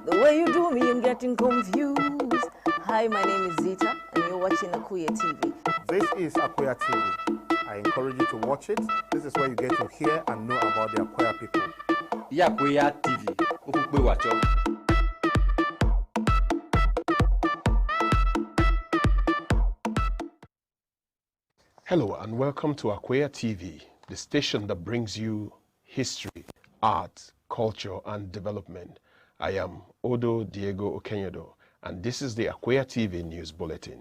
The way you do me, I'm getting confused. Hi, my name is Zita, and you're watching Akweyatv. This is Akweyatv. I encourage you to watch it. This is where you get to hear and know about the Akweya people. Akweyatv. Hello and welcome to Akweyatv, the station that brings you history, art, culture and development. I am Odo Diego Okenyodo and this is the Akweyatv News Bulletin.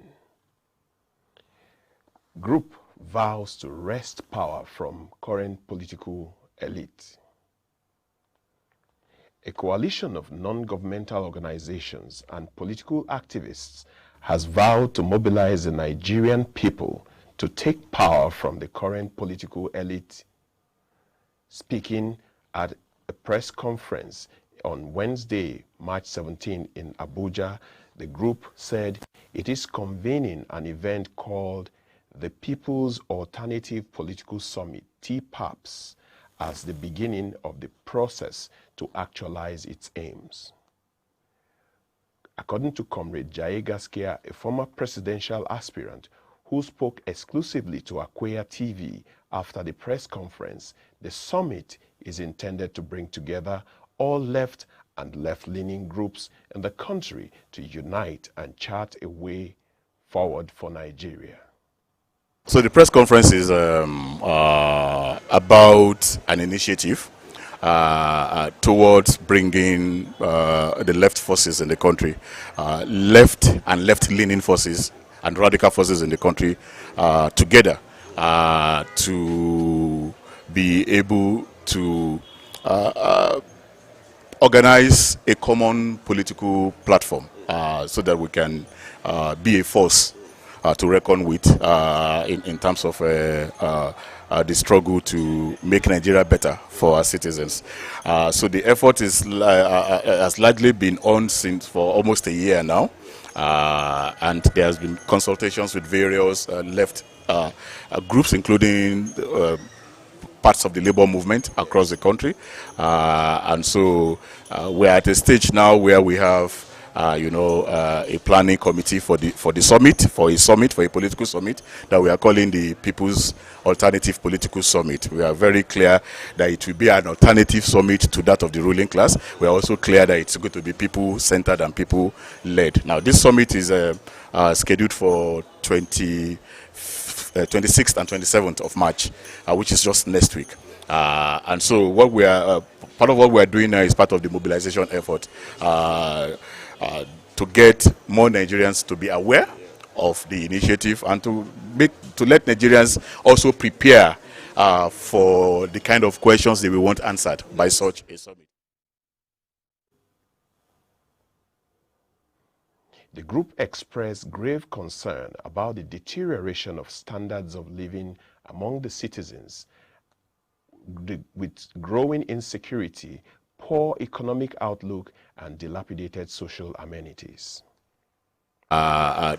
Group vows to wrest power from current political elite. A coalition of non-governmental organizations and political activists has vowed to mobilize the Nigerian people to take power from the current political elite. Speaking at a press conference on Wednesday, March 17 in Abuja, the group said it is convening an event called the People's Alternative Political Summit, T-PAPS, as the beginning of the process to actualize its aims. According to Comrade JAYE GASKIA, a former presidential aspirant who spoke exclusively to Akweyatv after the press conference, the summit is intended to bring together all left and left-leaning groups in the country to unite and chart a way forward for Nigeria. So the press conference is about an initiative towards bringing the left forces in the country, left and left-leaning forces and radical forces in the country together to be able to organize a common political platform so that we can be a force to reckon with in terms of the struggle to make Nigeria better for our citizens. So the effort is has largely been on since for almost a year now. And there has been consultations with various left groups, including parts of the labor movement across the country. And so we're at a stage now where we have a planning committee for a political summit that we are calling the People's Alternative Political Summit. We are very clear that it will be an alternative summit to that of the ruling class. We are also clear that it's going to be people-centered and people-led. Now, this summit is scheduled for 26th and 27th of March, which is just next week. And so what we are, part of what we are doing now is part of the mobilization effort to get more Nigerians to be aware of the initiative and to let Nigerians also prepare for the kind of questions they will want answered by such a summit. The group expressed grave concern about the deterioration of standards of living among the citizens, with growing insecurity, poor economic outlook, and dilapidated social amenities.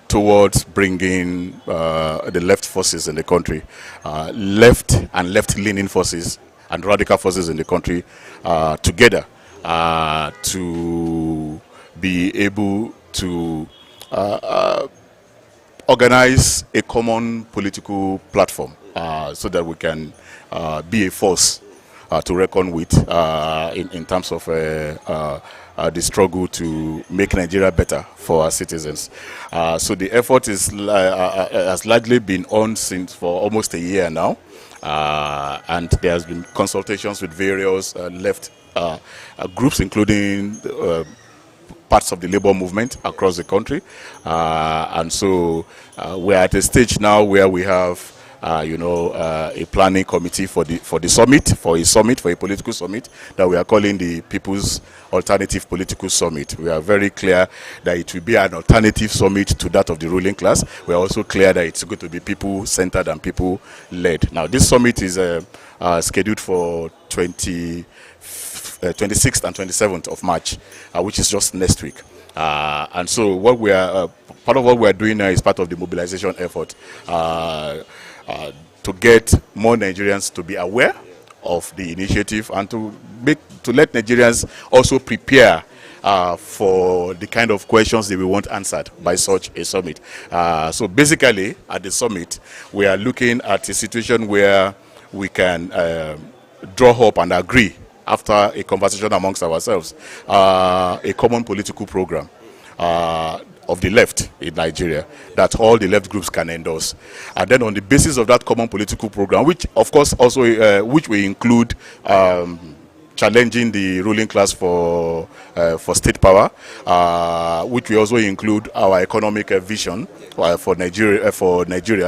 Towards bringing the left forces in the country, left and left-leaning forces and radical forces in the country together to be able to organize a common political platform so that we can be a force to reckon with in terms of the struggle to make Nigeria better for our citizens. So the effort is has largely been on since for almost a year now, and there has been consultations with various left groups, including parts of the labor movement across the country. And so we're at a stage now where we have a planning committee for a political summit that we are calling the People's Alternative Political Summit. We are very clear that it will be an alternative summit to that of the ruling class. We are also clear that it's going to be people-centered and people-led. Now, this summit is scheduled for 26th and 27th of March, which is just next week. And so what we are, part of what we are doing now is part of the mobilization effort to get more Nigerians to be aware of the initiative and to let Nigerians also prepare for the kind of questions that we want answered by such a summit. So basically, at the summit, we are looking at a situation where we can draw up and agree, after a conversation amongst ourselves, a common political program of the left in Nigeria that all the left groups can endorse. And then on the basis of that common political program, which of course also which will include challenging the ruling class for state power, which will also include our economic vision for Nigeria,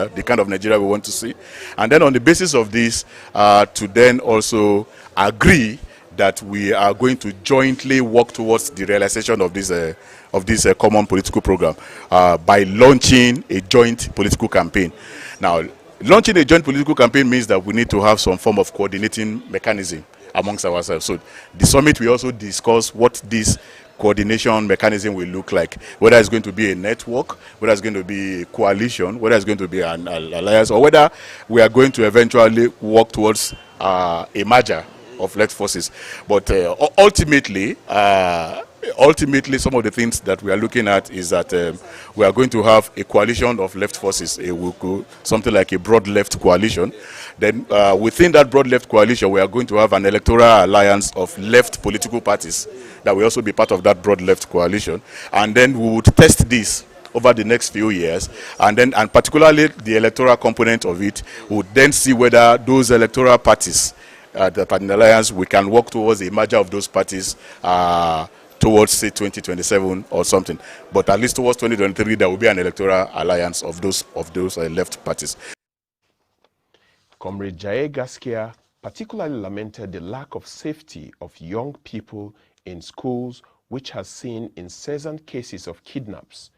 the kind of Nigeria we want to see. And then on the basis of this, to then also agree that we are going to jointly work towards the realization of this common political program by launching a joint political campaign. Now, launching a joint political campaign means that we need to have some form of coordinating mechanism amongst ourselves. So the summit will also discuss what this coordination mechanism will look like, whether it's going to be a network, whether it's going to be a coalition, whether it's going to be an alliance, or whether we are going to eventually work towards a merger of left forces. But ultimately, some of the things that we are looking at is that we are going to have a coalition of left forces, something like a broad left coalition. Then within that broad left coalition, we are going to have an electoral alliance of left political parties that will also be part of that broad left coalition. And then we would test this over the next few years, and particularly the electoral component of it, would then see whether those electoral parties, the Party Alliance, we can work towards a merger of those parties towards, say, 2027 or something. But at least towards 2023, there will be an electoral alliance of those left parties. Comrade JAYE GASKIA particularly lamented the lack of safety of young people in schools, which has seen incessant cases of kidnaps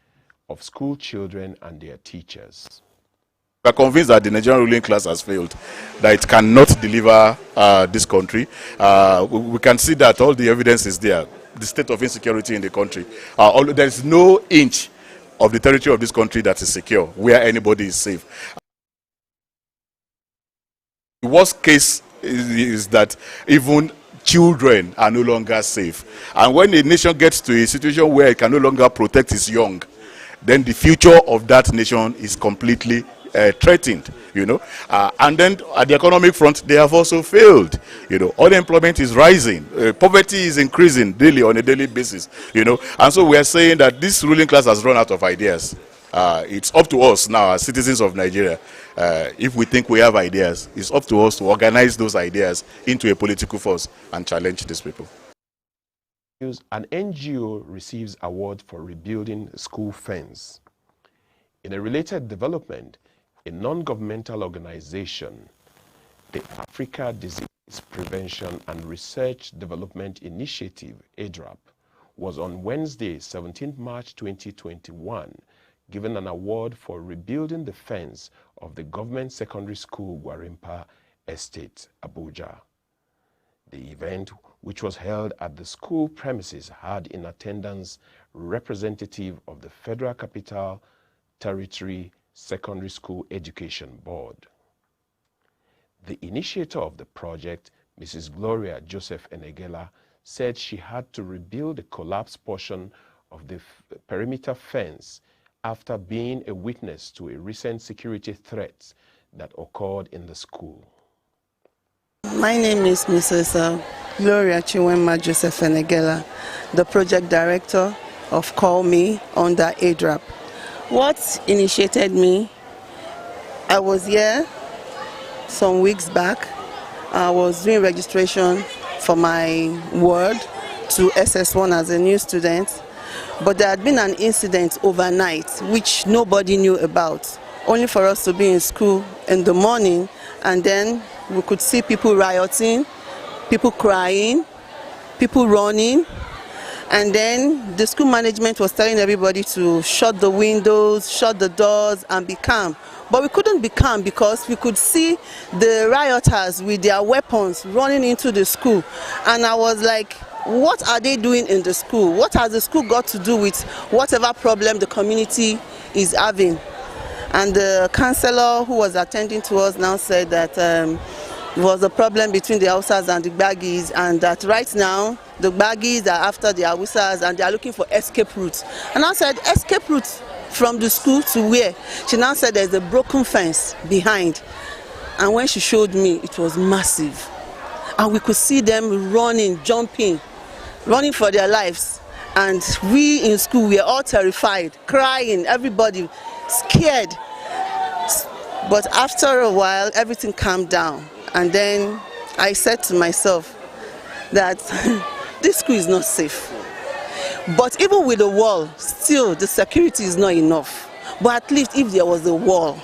of school children and their teachers. We are convinced that the Nigerian ruling class has failed, that it cannot deliver this country. We can see that all the evidence is there. The state of insecurity in the country. There is no inch of the territory of this country that is secure, where anybody is safe. The worst case is that even children are no longer safe. And when a nation gets to a situation where it can no longer protect its young, then the future of that nation is completely threatened, you know. And then at the economic front, they have also failed. You know, unemployment is rising, poverty is increasing daily, on a daily basis, you know. And so we are saying that this ruling class has run out of ideas. It's up to us now as citizens of Nigeria. If we think we have ideas, it's up to us to organize those ideas into a political force and challenge these people. An NGO receives award for rebuilding school fence. In a related development, a non-governmental organization, the Africa Disease Prevention and Research Development Initiative, ADRAP, was on Wednesday, 17 March 2021, given an award for rebuilding the fence of the government secondary school Gwarimpa Estate, Abuja. The event, which was held at the school premises, had in attendance representative of the Federal Capital Territory Secondary School Education Board. The initiator of the project, Mrs. Gloria Joseph Enegela, said she had to rebuild the collapsed portion of the perimeter fence after being a witness to a recent security threat that occurred in the school. My name is Mrs. Gloria Joseph Enegela, the project director of Call Me under ADRAP. What initiated me, I was here some weeks back. I was doing registration for my ward to SS1 as a new student, but there had been an incident overnight which nobody knew about, only for us to be in school in the morning, and then we could see people rioting, people crying, people running. And then the school management was telling everybody to shut the windows, shut the doors, and be calm. But we couldn't be calm because we could see the rioters with their weapons running into the school. And I was like, what are they doing in the school? What has the school got to do with whatever problem the community is having? And the counselor who was attending to us now said that It was a problem between the Hausas and the Gbagis, and that right now the Gbagis are after the Hausas and they are looking for escape routes. And I said, escape routes from the school to where? She now said there's a broken fence behind. And when she showed me, it was massive. And we could see them running, jumping, running for their lives. And we in school, we were all terrified, crying, everybody scared. But after a while, everything calmed down. And then I said to myself that this school is not safe. But even with the wall, still the security is not enough. But at least if there was a wall,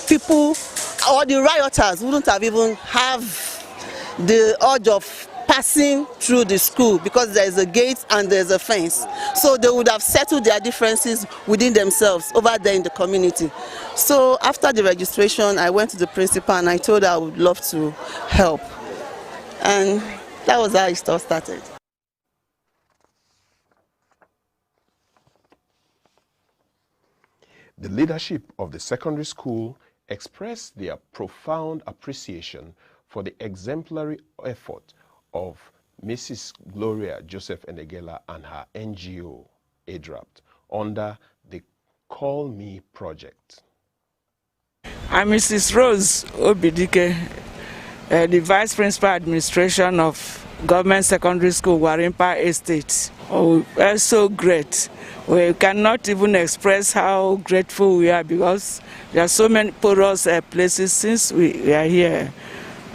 people or the rioters wouldn't have even have the urge of passing through the school because there is a gate and there's a fence. So they would have settled their differences within themselves over there in the community. So after the registration, I went to the principal and I told her I would love to help. And that was how it all started. The leadership of the secondary school expressed their profound appreciation for the exemplary effort of Mrs. Gloria Joseph Enegela and her NGO, ADRAPT, under the Call Me project. I'm Mrs. Rose Obidike, the Vice Principal Administration of Government Secondary School, Warimpa Estate. Oh, we're so great. We cannot even express how grateful we are because there are so many porous places since we are here.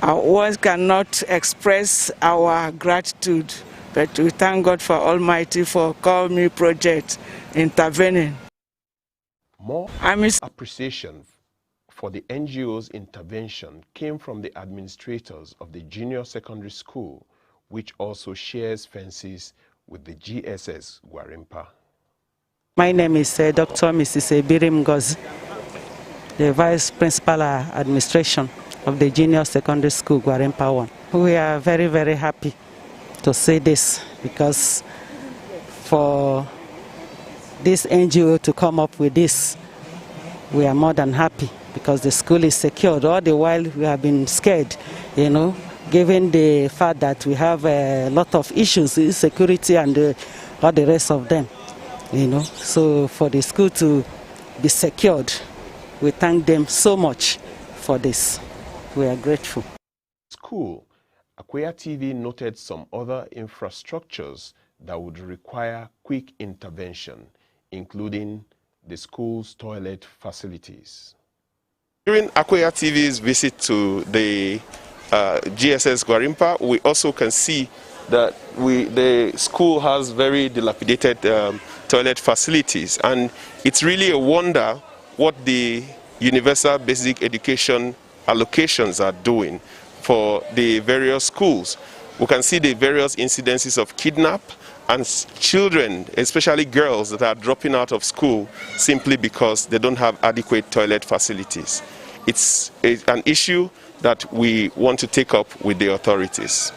One cannot express our gratitude, but we thank God for Almighty for Call Me project intervening. More appreciation for the NGO's intervention came from the administrators of the junior secondary school, which also shares fences with the GSS Warimpa. My name is Dr. Mrs. Ebirim Ngozi, the Vice Principal Administration of the Junior Secondary School, Warimpa 1. We are very, very happy to say this because for this NGO to come up with this, we are more than happy because the school is secured. All the while we have been scared, you know, given the fact that we have a lot of issues, insecurity and all the rest of them, you know. So for the school to be secured, we thank them so much for this. We are grateful. School, Akweyatv noted some other infrastructures that would require quick intervention, including the school's toilet facilities. During Akweyatv's visit to the GSS Warimpa, we also can see that the school has very dilapidated toilet facilities, and it's really a wonder what the universal basic education allocations are doing for the various schools. We can see the various incidences of kidnap and children, especially girls, that are dropping out of school simply because they don't have adequate toilet facilities. It's an issue that we want to take up with the authorities.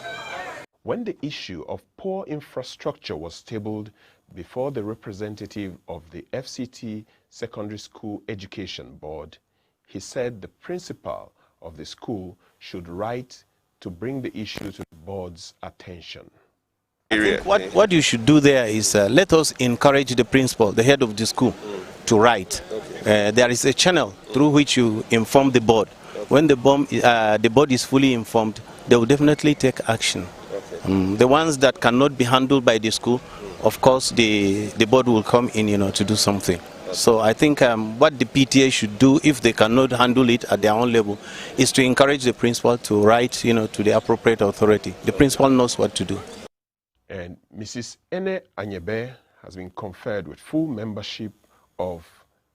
When the issue of poor infrastructure was tabled before the representative of the FCT Secondary School Education Board, he said the principal of the school should write to bring the issue to the board's attention. I think what you should do there is let us encourage the principal, the head of the school, to write. There is a channel through which you inform the board. When the board is fully informed, they will definitely take action. The ones that cannot be handled by the school, of course, the board will come in, you know, to do something. So I think what the PTA should do, if they cannot handle it at their own level, is to encourage the principal to write, you know, to the appropriate authority. The principal knows what to do. And Mrs. Ene Anyebe has been conferred with full membership of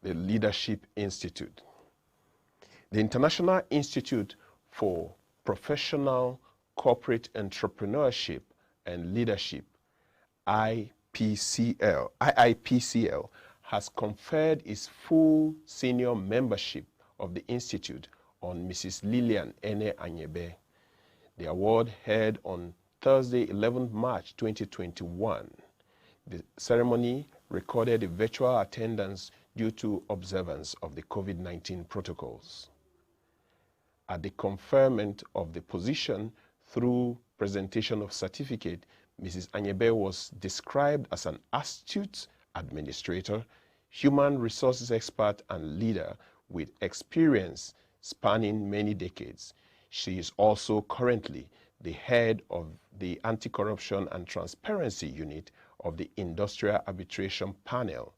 the Leadership Institute. The International Institute for Professional Corporate Entrepreneurship and Leadership, IIPCL, has conferred its full senior membership of the Institute on Mrs. Lillian Ene Anyebe. The award held on Thursday, 11th March 2021. The ceremony recorded a virtual attendance due to observance of the COVID-19 protocols. At the conferment of the position through presentation of certificate, Mrs. Anyebe was described as an astute administrator, human resources expert and leader with experience spanning many decades. She is also currently the head of the Anti-Corruption and Transparency Unit of the Industrial Arbitration Panel,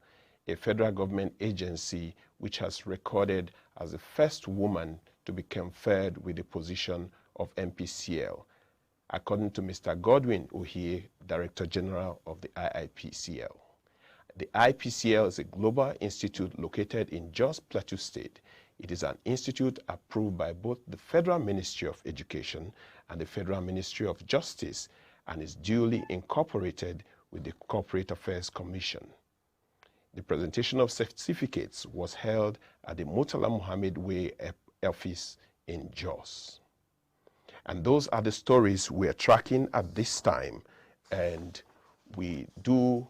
a federal government agency which has recorded as the first woman to be conferred with the position of MPCL, according to Mr. Godwin Uhie, Director General of the IIPCL. The IPCL is a global institute located in Jos Plateau State. It is an institute approved by both the Federal Ministry of Education and the Federal Ministry of Justice and is duly incorporated with the Corporate Affairs Commission. The presentation of certificates was held at the Murtala Muhammad Way office in Jos. And those are the stories we are tracking at this time, and we do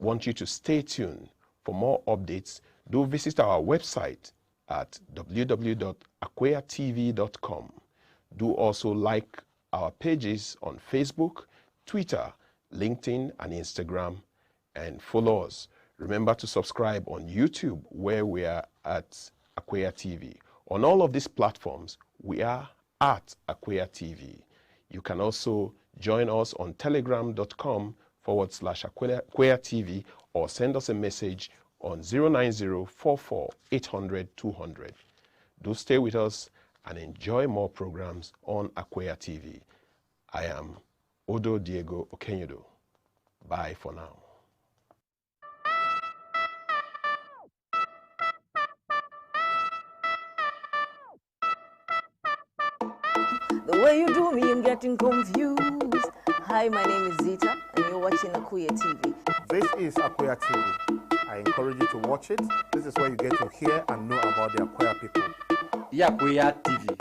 want you to stay tuned. For more updates, do visit our website at www.akweyatv.com. Do also like our pages on Facebook, Twitter, LinkedIn, and Instagram, and follow us. Remember to subscribe on YouTube, where we are at Akweyatv. On all of these platforms, we are at Akweyatv. You can also join us on telegram.com/Akweyatv or send us a message on 09044-800-200. Do stay with us and enjoy more programs on Akweyatv. I am Odo Diego Okenyodo. Bye for now. The way you do me, I'm getting confused. Hi, my name is Zita, and you're watching Akweyatv. This is Akweyatv. I encourage you to watch it. This is where you get to hear and know about the Akweya people. Akweyatv.